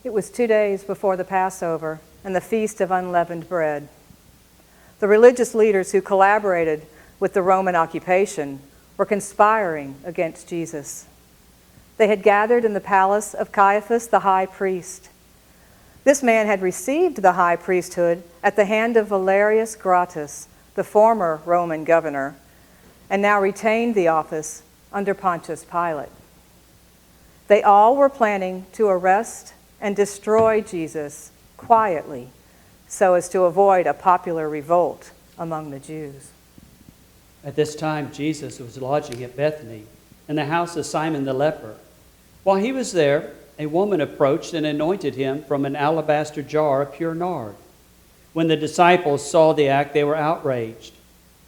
It was 2 days before the Passover and the Feast of Unleavened Bread. The religious leaders who collaborated with the Roman occupation were conspiring against Jesus. They had gathered in the palace of Caiaphas, the high priest. This man had received the high priesthood at the hand of Valerius Gratus, the former Roman governor, and now retained the office under Pontius Pilate. They all were planning to arrest and destroy Jesus quietly so as to avoid a popular revolt among the Jews. At this time, Jesus was lodging at Bethany in the house of Simon the leper. While he was there, a woman approached and anointed him from an alabaster jar of pure nard. When the disciples saw the act, they were outraged.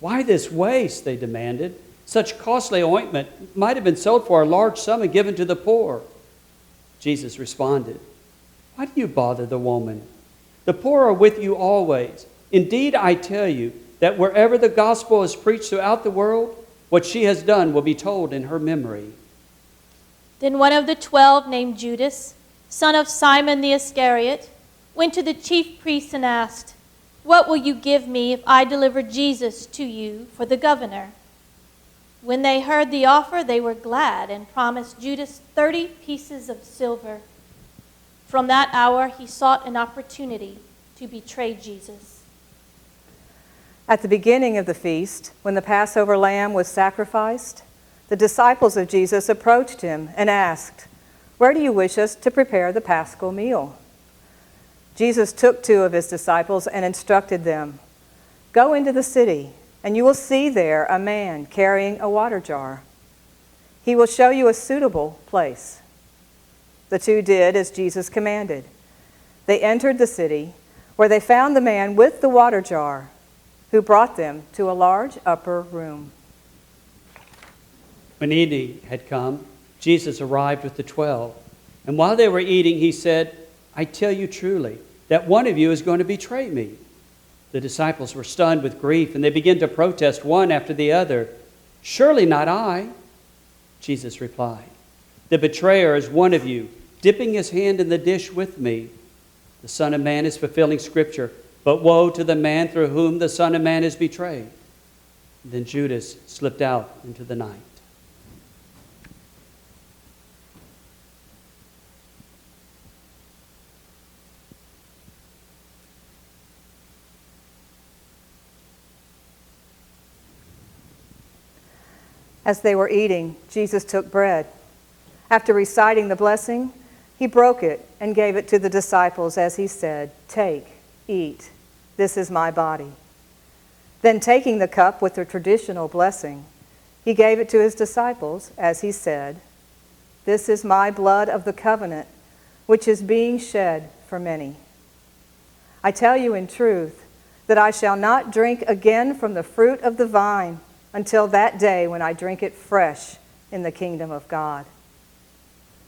"Why this waste?" they demanded. "Such costly ointment might have been sold for a large sum and given to the poor." Jesus responded, "Why do you bother the woman? The poor are with you always. Indeed, I tell you that wherever the gospel is preached throughout the world, what she has done will be told in her memory." Then one of the 12, named Judas, son of Simon the Iscariot, went to the chief priests and asked, "What will you give me if I deliver Jesus to you for the governor?" When they heard the offer, they were glad and promised Judas 30 pieces of silver. From that hour, he sought an opportunity to betray Jesus. At the beginning of the feast, when the Passover lamb was sacrificed, the disciples of Jesus approached him and asked, "Where do you wish us to prepare the Paschal meal?" Jesus took 2 of his disciples and instructed them, "Go into the city, and you will see there a man carrying a water jar. He will show you a suitable place." The 2 did as Jesus commanded. They entered the city, where they found the man with the water jar, who brought them to a large upper room. When evening had come, Jesus arrived with the 12. And while they were eating, he said, "I tell you truly, that one of you is going to betray me." The disciples were stunned with grief, and they began to protest one after the other. "Surely not I." Jesus replied, "The betrayer is one of you, dipping his hand in the dish with me. The Son of Man is fulfilling Scripture, but woe to the man through whom the Son of Man is betrayed." Then Judas slipped out into the night. As they were eating, Jesus took bread. After reciting the blessing, he broke it and gave it to the disciples as he said, "Take, eat, this is my body." Then taking the cup with the traditional blessing, he gave it to his disciples as he said, "This is my blood of the covenant, which is being shed for many. I tell you in truth that I shall not drink again from the fruit of the vine until that day when I drink it fresh in the kingdom of God."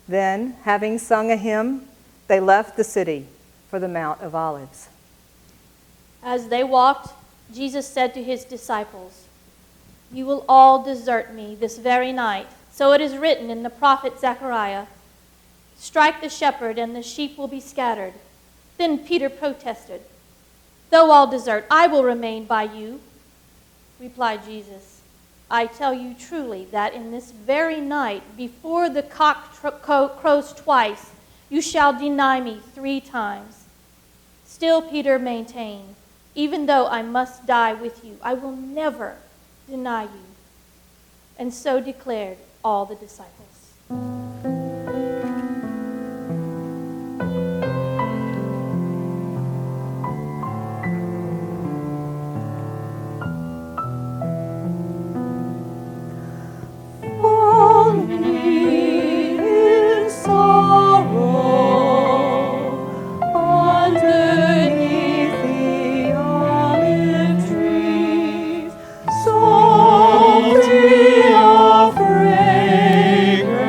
Then, having sung a hymn, they left the city for the Mount of Olives. As they walked, Jesus said to his disciples, "You will all desert me this very night. So it is written in the prophet Zechariah, 'Strike the shepherd and the sheep will be scattered.'" Then Peter protested, "Though all desert, I will remain by you." Replied Jesus, "I tell you truly that in this very night, before the cock crows twice, you shall deny me 3 times. Still Peter maintained, "Even though I must die with you, I will never deny you." And so declared all the disciples. Fragrance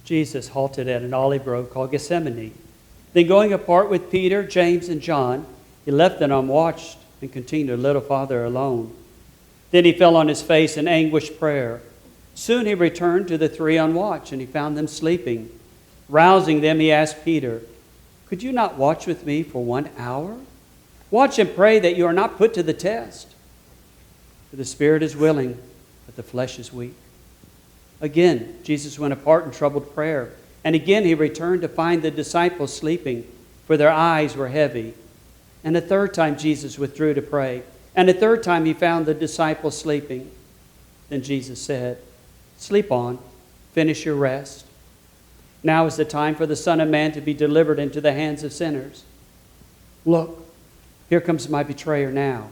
Jesus halted at an olive grove called Gethsemane. Then going apart with Peter, James, and John, he left them unwatched and continued a little farther alone. Then he fell on his face in anguished prayer. Soon he returned to the three on watch, and he found them sleeping. Rousing them, he asked Peter, "Could you not watch with me for 1 hour? Watch and pray that you are not put to the test. For the spirit is willing, but the flesh is weak." Again, Jesus went apart in troubled prayer. And again he returned to find the disciples sleeping, for their eyes were heavy. And a third time Jesus withdrew to pray. And a third time he found the disciples sleeping. Then Jesus said, "Sleep on, finish your rest. Now is the time for the Son of Man to be delivered into the hands of sinners. Look, here comes my betrayer now."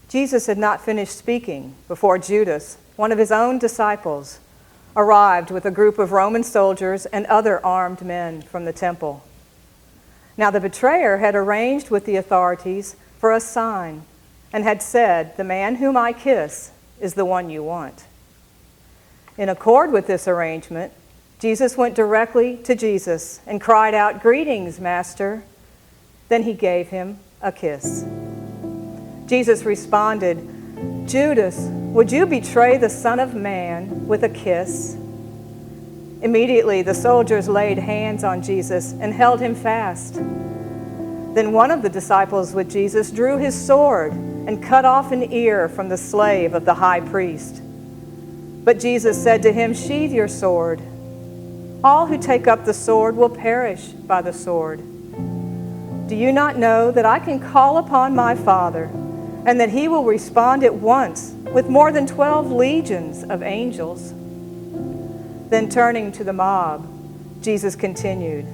Jesus had not finished speaking before Judas, one of his own disciples, arrived with a group of Roman soldiers and other armed men from the temple. Now the betrayer had arranged with the authorities for a sign and had said, "The man whom I kiss is the one you want." In accord with this arrangement, Jesus went directly to Jesus and cried out, "Greetings, Master." Then he gave him a kiss. Jesus responded, "Judas, would you betray the Son of Man with a kiss?" Immediately the soldiers laid hands on Jesus and held him fast. Then one of the disciples with Jesus drew his sword and cut off an ear from the slave of the high priest. But Jesus said to him, "Sheathe your sword. All who take up the sword will perish by the sword. Do you not know that I can call upon my Father, and that he will respond at once with more than 12 legions of angels?" Then turning to the mob, Jesus continued,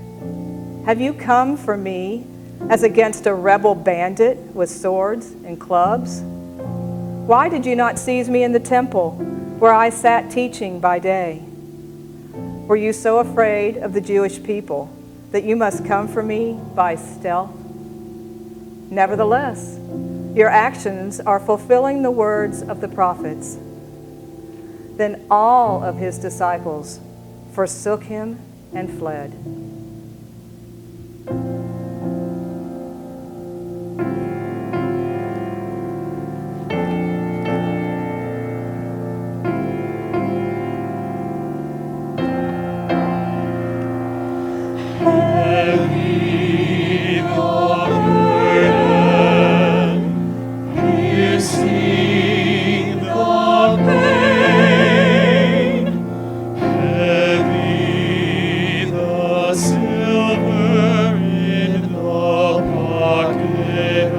"Have you come for me as against a rebel bandit with swords and clubs? Why did you not seize me in the temple where I sat teaching by day? Were you so afraid of the Jewish people that you must come for me by stealth? Nevertheless, your actions are fulfilling the words of the prophets." Then all of his disciples forsook him and fled. Silver in the pocket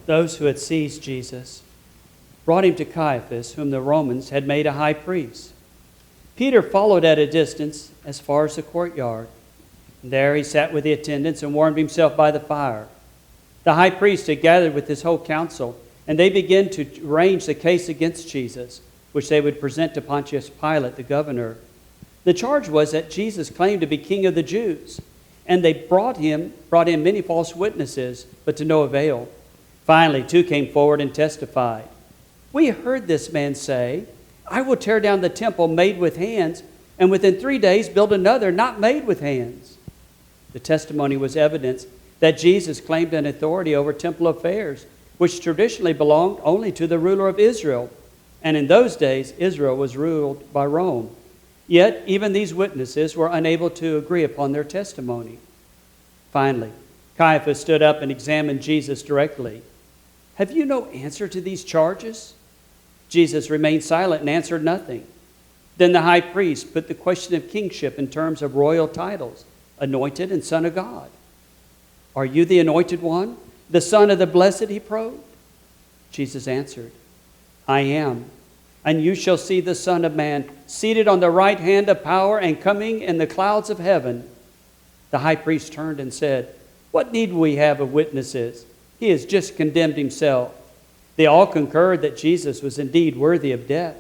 those who had seized Jesus brought him to Caiaphas, whom the Romans had made a high priest. Peter followed at a distance as far as the courtyard. There he sat with the attendants and warmed himself by the fire. The high priest had gathered with his whole council, and they began to arrange the case against Jesus, which they would present to Pontius Pilate, the governor. The charge was that Jesus claimed to be king of the Jews, and they brought in many false witnesses, but to no avail. Finally, 2 came forward and testified. "We heard this man say, 'I will tear down the temple made with hands, and within 3 days build another not made with hands.'" The testimony was evidence that Jesus claimed an authority over temple affairs, which traditionally belonged only to the ruler of Israel. And in those days, Israel was ruled by Rome. Yet, even these witnesses were unable to agree upon their testimony. Finally, Caiaphas stood up and examined Jesus directly. "Have you no answer to these charges?" Jesus remained silent and answered nothing. Then the high priest put the question of kingship in terms of royal titles, anointed and Son of God. "Are you the anointed one, the Son of the Blessed?" he probed. Jesus answered, "I am, and you shall see the Son of Man seated on the right hand of power and coming in the clouds of heaven." The high priest turned and said, "What need we have of witnesses? He has just condemned himself." They all concurred that Jesus was indeed worthy of death.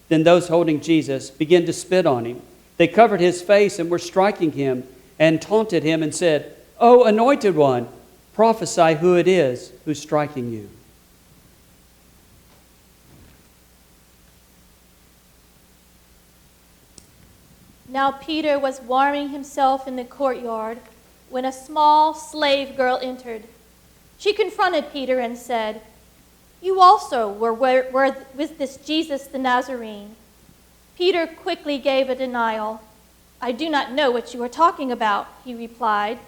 Then those holding Jesus began to spit on him. They covered his face and were striking him and taunted him and said, "O anointed one, prophesy who it is who's striking you." Now Peter was warming himself in the courtyard when a small slave girl entered. She confronted Peter and said, "You also were with this Jesus the Nazarene." Peter quickly gave a denial. "I do not know what you are talking about," he replied,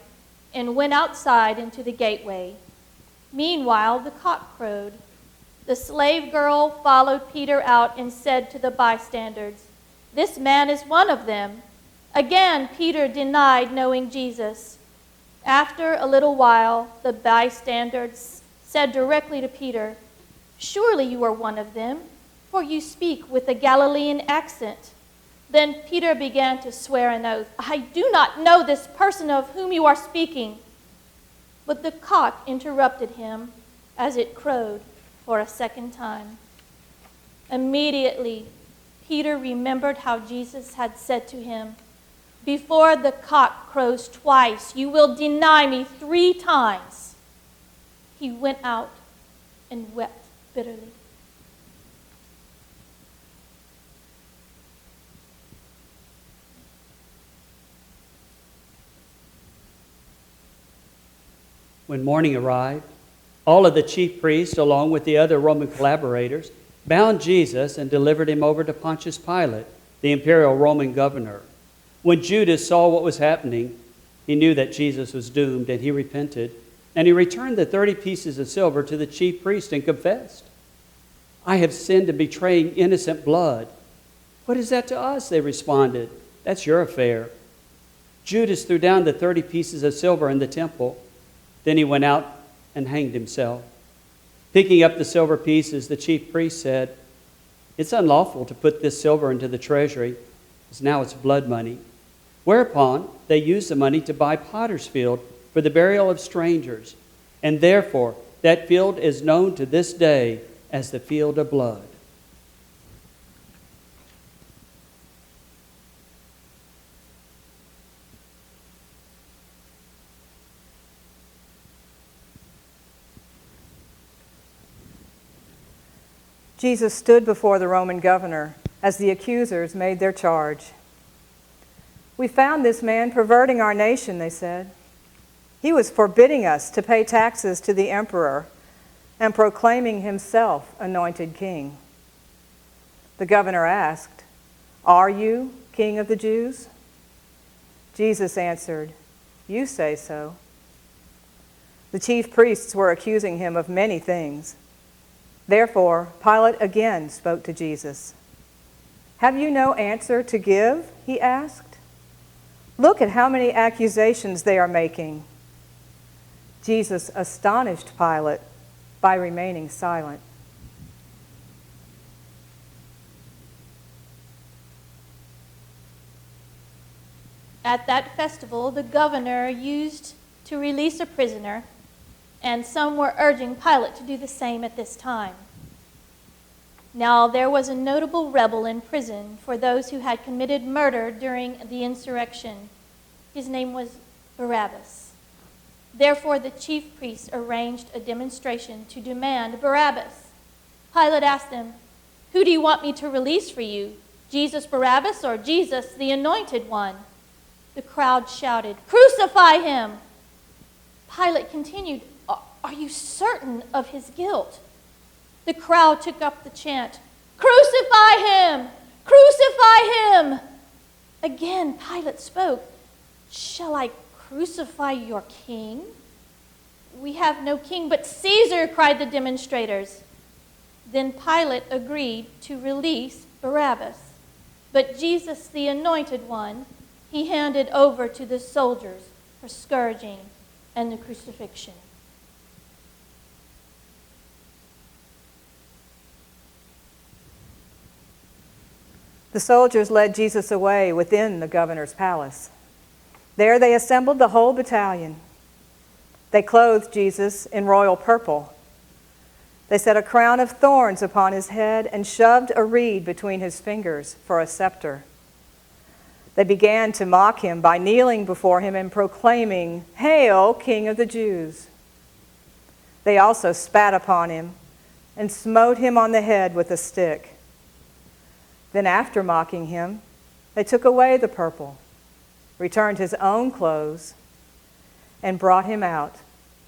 and went outside into the gateway. Meanwhile, the cock crowed. The slave girl followed Peter out and said to the bystanders, "This man is one of them." Again, Peter denied knowing Jesus. After a little while, the bystanders said directly to Peter, "Surely you are one of them, for you speak with a Galilean accent." Then Peter began to swear an oath, "I do not know this person of whom you are speaking." But the cock interrupted him as it crowed for a second time. Immediately, Peter remembered how Jesus had said to him, "Before the cock crows twice, you will deny me 3 times." He went out and wept bitterly. When morning arrived, all of the chief priests, along with the other Roman collaborators, bound Jesus and delivered him over to Pontius Pilate, the imperial Roman governor. When Judas saw what was happening, he knew that Jesus was doomed, and he repented, and he returned the 30 pieces of silver to the chief priest and confessed, "I have sinned in betraying innocent blood." "What is that to us?" they responded. "That's your affair." Judas threw down the 30 pieces of silver in the temple. Then he went out and hanged himself. Picking up the silver pieces, the chief priest said, "It's unlawful to put this silver into the treasury, as now it's blood money." Whereupon they used the money to buy potter's field for the burial of strangers, and therefore that field is known to this day as the field of blood. Jesus stood before the Roman governor as the accusers made their charge. "We found this man perverting our nation," they said. "He was forbidding us to pay taxes to the emperor and proclaiming himself anointed king." The governor asked, "Are you king of the Jews?" Jesus answered, "You say so." The chief priests were accusing him of many things. Therefore, Pilate again spoke to Jesus. "Have you no answer to give?" he asked. "Look at how many accusations they are making." Jesus astonished Pilate by remaining silent. At that festival, the governor used to release a prisoner, and some were urging Pilate to do the same at this time. Now there was a notable rebel in prison for those who had committed murder during the insurrection. His name was Barabbas. Therefore the chief priests arranged a demonstration to demand Barabbas. Pilate asked them, "Who do you want me to release for you, Jesus Barabbas or Jesus the Anointed One?" The crowd shouted, "Crucify him!" Pilate continued, "Are you certain of his guilt?" The crowd took up the chant, "Crucify him! Crucify him!" Again, Pilate spoke, "Shall I crucify your king?" "We have no king but Caesar," cried the demonstrators. Then Pilate agreed to release Barabbas. But Jesus, the Anointed One, he handed over to the soldiers for scourging and the crucifixion. The soldiers led Jesus away within the governor's palace. There they assembled the whole battalion. They clothed Jesus in royal purple. They set a crown of thorns upon his head and shoved a reed between his fingers for a scepter. They began to mock him by kneeling before him and proclaiming, "Hail, King of the Jews!" They also spat upon him and smote him on the head with a stick. Then after mocking him, they took away the purple, returned his own clothes, and brought him out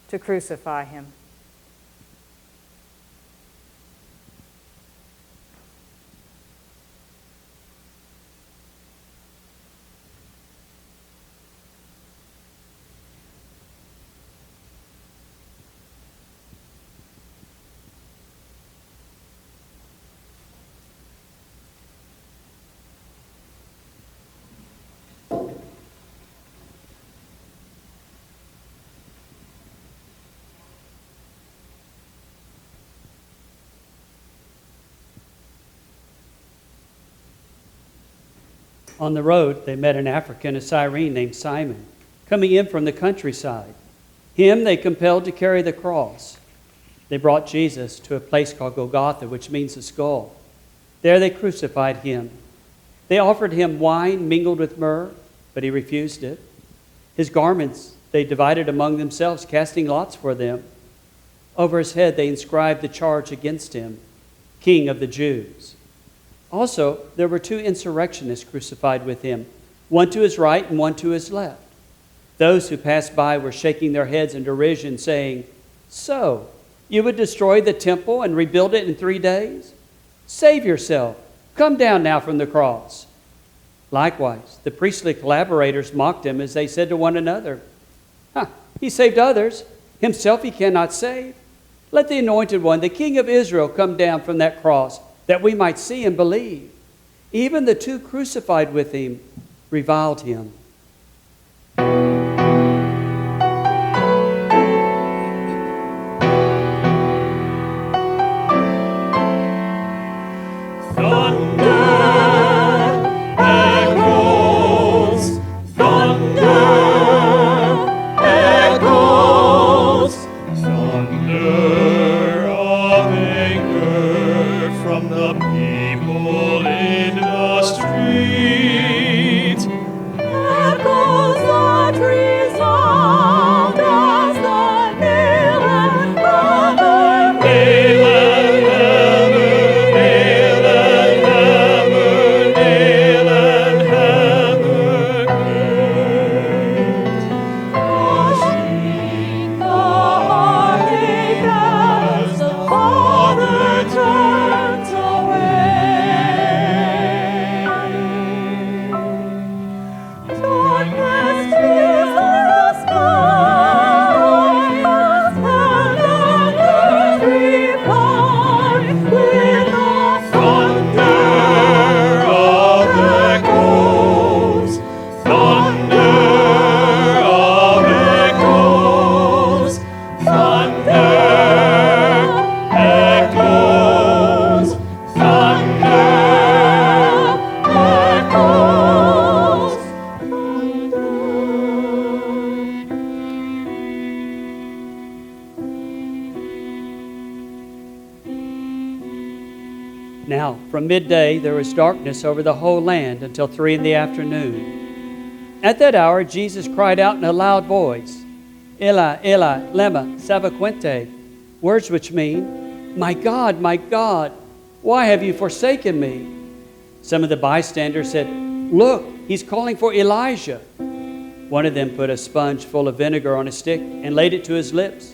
to crucify him. On the road, they met an African, a Cyrene named Simon, coming in from the countryside. Him they compelled to carry the cross. They brought Jesus to a place called Golgotha, which means a skull. There they crucified him. They offered him wine mingled with myrrh, but he refused it. His garments they divided among themselves, casting lots for them. Over his head they inscribed the charge against him, King of the Jews. Also, there were two insurrectionists crucified with him, one to his right and one to his left. Those who passed by were shaking their heads in derision, saying, "So, you would destroy the temple and rebuild it in 3 days? Save yourself. Come down now from the cross." Likewise, the priestly collaborators mocked him as they said to one another, "He saved others. Himself he cannot save. Let the Anointed One, the King of Israel, come down from that cross, that we might see and believe." Even the two crucified with him reviled him. Now, from midday there was darkness over the whole land until 3 p.m. At that hour, Jesus cried out in a loud voice, Eli, Eli, lema sabachthani, words which mean, my God, why have you forsaken me? Some of the bystanders said, look, he's calling for Elijah. One of them put a sponge full of vinegar on a stick and laid it to his lips.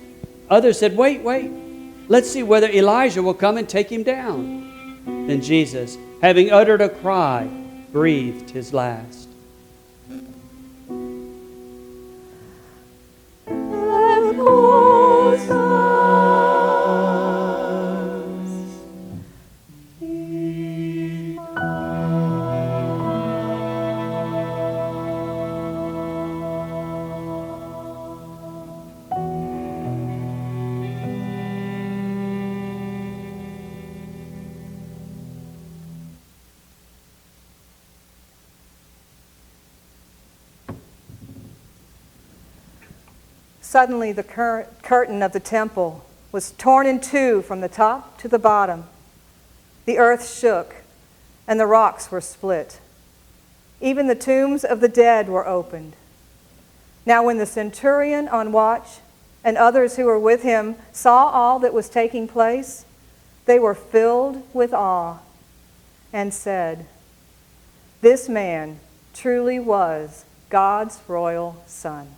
Others said, wait, let's see whether Elijah will come and take him down. Then Jesus, having uttered a cry, breathed his last. Suddenly the curtain of the temple was torn in two from the top to the bottom. The earth shook, and the rocks were split. Even the tombs of the dead were opened. Now when the centurion on watch and others who were with him saw all that was taking place, they were filled with awe and said, "This man truly was God's royal son."